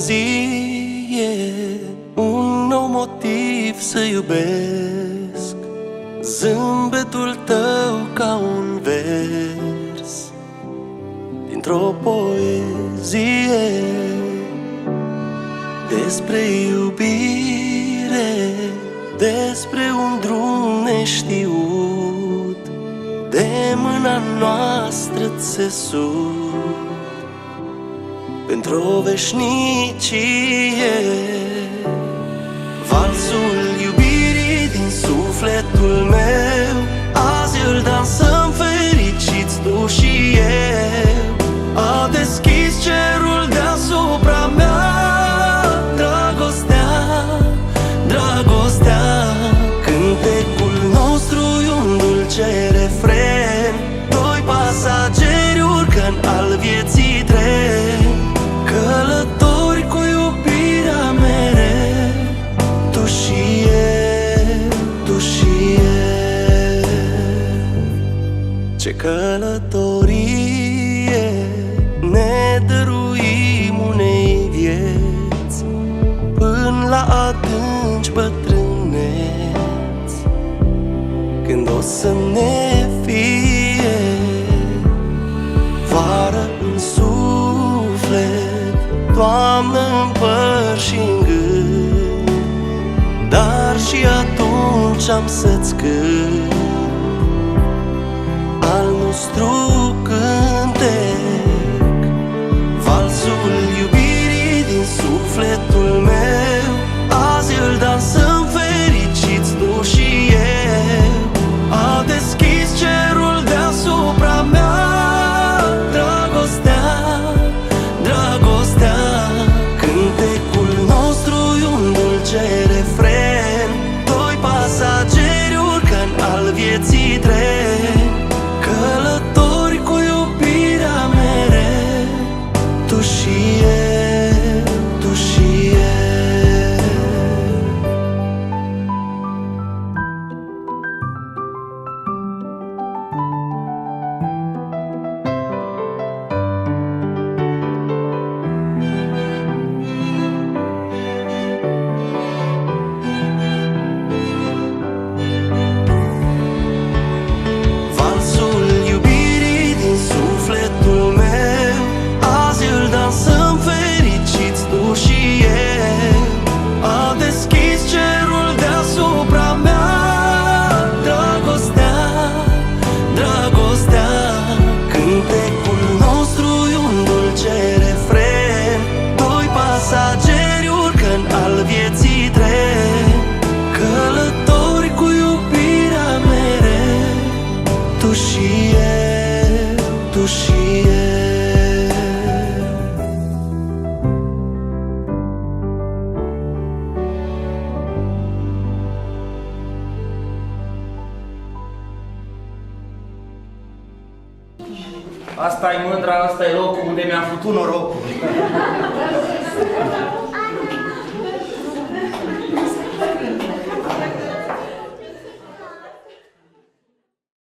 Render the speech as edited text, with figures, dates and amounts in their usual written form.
zi e un nou motiv să iubesc. Zâmbetul tău ca un vers dintr-o poezie despre iubire, despre un drum neștiut, de mâna noastră țesut pentru o veșnicie. Valsul iubirii din sufletul meu, azi îl dansăm fericiți tu și eu. A deschis cerul deasupra mea, dragostea, dragostea. Cântecul nostru e un dulce refren, doi pasageri urcă-n al vieții tren, călători cu iubirea mereu, tu și eu, tu și eu. Ce călătorie ne dăruim unei vieți, până la adânci bătrâneți, când o să ne fie vară în suflet, toamnă în păr și în gând, dar și atunci am să-ți cânt al nostru cântec. Valsul iubirii din sufletul meu, azi îl dansăm fericiți tu și eu. A deschis cerul deasupra mea, dragostea, dragostea. Cântecul nostru e un dulce refren, doi pasageri urcă-n al vieții tren, călători cu iubirea mereu, tu și eu, tu și eu. Valsul iubirii din sufletul meu, azi îl dansăm fericiți tu și eu. A deschis cerul deasupra mea, dragostea, dragostea. Cântecul nostru e un dulce refren, doi pasageri urcă-n al vieții tren, călători cu iubirea mereu, tu și eu, tu și eu. Asta e mândra, asta e locul unde mi-a făcut norocul.